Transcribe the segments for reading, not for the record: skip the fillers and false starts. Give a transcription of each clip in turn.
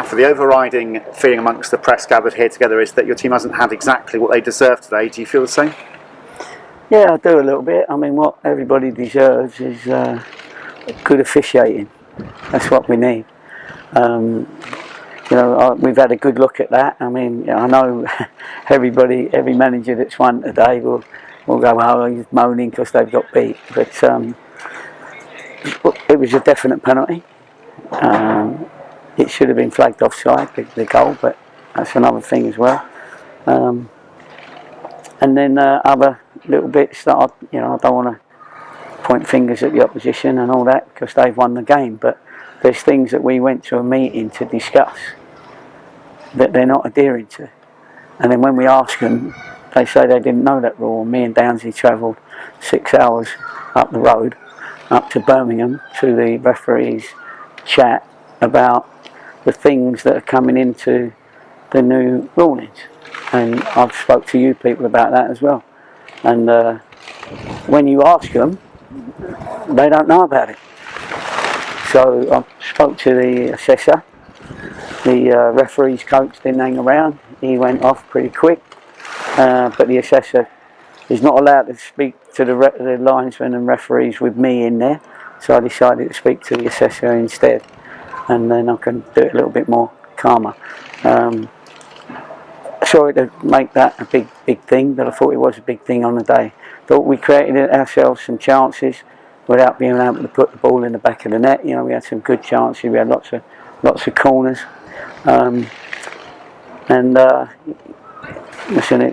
Gaffer, the overriding feeling amongst the press gathered here together is that your team hasn't had exactly what they deserve today. Do you feel the same? Yeah, I do a little bit. I mean, what everybody deserves is good officiating. That's what we need. We've had a good look at that. I mean, I know every manager that's won today will go, oh, he's moaning because they've got beat. But it was a definite penalty. It should have been flagged offside, the goal, but that's another thing as well. And then other little bits that I don't want to point fingers at the opposition and all that because they've won the game. But there's things that we went to a meeting to discuss that they're not adhering to. And then when we ask them, they say they didn't know that rule. Me and Downsy travelled 6 hours up the road, up to Birmingham, to the referees' chat about the things that are coming into the new rulings. And I've spoke to you people about that as well. And when you ask them, they don't know about it. So I spoke to the assessor. The referee's coach didn't hang around. He went off pretty quick. But the assessor is not allowed to speak to the linesmen and referees with me in there. So I decided to speak to the assessor instead. And then I can do it a little bit more calmer. Sorry to make that a big thing, but I thought it was a big thing on the day. Thought we created ourselves some chances without being able to put the ball in the back of the net. You know, we had some good chances. We had lots of corners. Listen,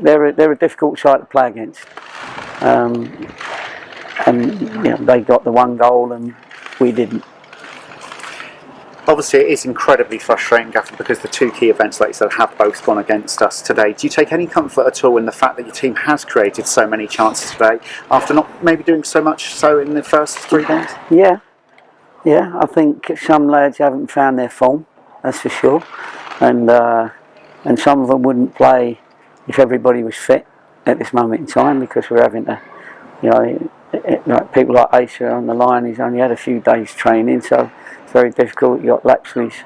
they're a difficult side to play against. They got the one goal and we didn't. Obviously, it is incredibly frustrating, Gaffer, because the two key events, like you said, have both gone against us today. Do you take any comfort at all in the fact that your team has created so many chances today, after not maybe doing so much so in the first 3 games? Yeah. I think some lads haven't found their form, that's for sure, and some of them wouldn't play if everybody was fit at this moment in time, because we're having to, like people like Asa on the line, he's only had a few days training, so it's very difficult. You've got Lapsley's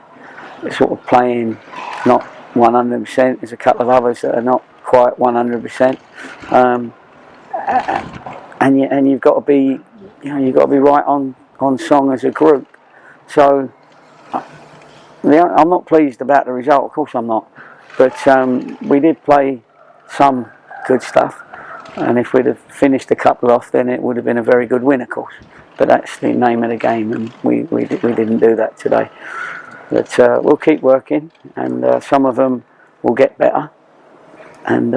sort of playing not 100%. There's a couple of others that are not quite 100%, and you've got to be, right on song as a group. So I'm not pleased about the result. Of course I'm not, but we did play some good stuff. And if we'd have finished a couple off, then it would have been a very good win, of course. But that's the name of the game, and we didn't do that today. But we'll keep working, and some of them will get better, and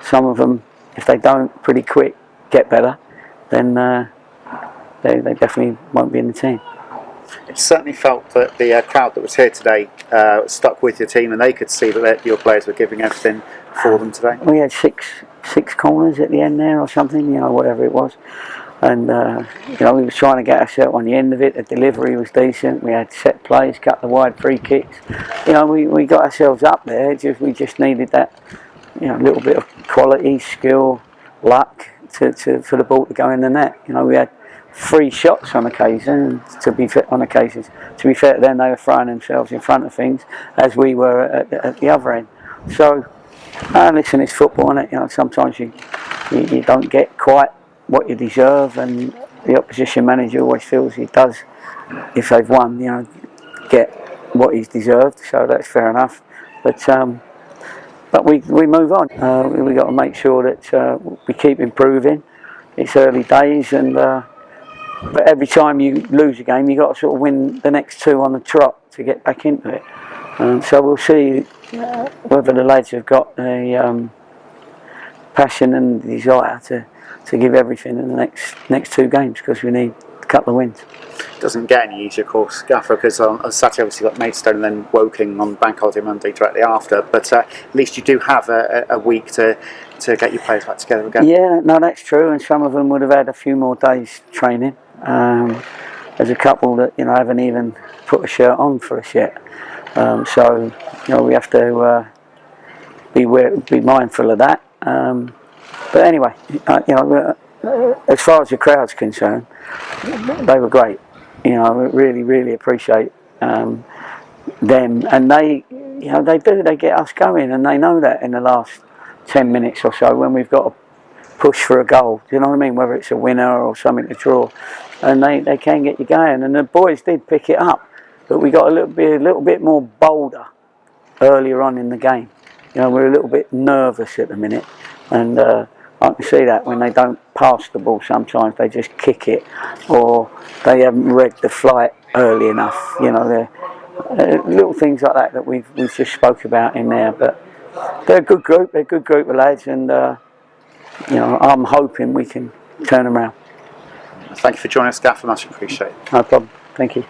some of them, if they don't pretty quick get better, then they definitely won't be in the team. It certainly felt that the crowd that was here today stuck with your team, and they could see that your players were giving everything for them today. We had six corners at the end there or something, whatever it was. And, we were trying to get ourselves on the end of it. The delivery was decent. We had set plays, cut the wide free kicks. We got ourselves up there. We just needed that, little bit of quality, skill, luck for the ball to go in the net. We had 3 shots on occasion. To be fair to them, they were throwing themselves in front of things as we were at the other end. So, listen, it's football, isn't it? Sometimes you don't get quite what you deserve, and the opposition manager always feels he does, if they've won, get what he's deserved. So that's fair enough. But we move on. We got to make sure that we keep improving. It's early days, and but every time you lose a game, you got to sort of win the next 2 on the trot to get back into it. So we'll see whether the lads have got the passion and the desire to give everything in the next 2 games, because we need a couple of wins. It doesn't get any easier, of course, Gaffer, because on Saturday obviously got Maidstone and then Woking on Bank Holiday Monday directly after, but at least you do have a week to get your players back together again. Yeah, no, that's true, and some of them would have had a few more days training. There's a couple that haven't even put a shirt on for us yet, so we have to be mindful of that. But anyway, as far as the crowd's concerned, they were great. I really appreciate them, and they, they get us going, and they know that in the last 10 minutes or so when we've got to push for a goal. Do you know what I mean? Whether it's a winner or something to draw, and they can get you going. And the boys did pick it up, but we got a little bit more bolder earlier on in the game. We're a little bit nervous at the minute, and I can see that when they don't pass the ball. Sometimes they just kick it, or they haven't read the flight early enough. They're little things like that we've just spoke about in there. But they're a good group. They're a good group of lads, and I'm hoping we can turn them around. Thank you for joining us, Gaffer. Much appreciated. No problem. Thank you.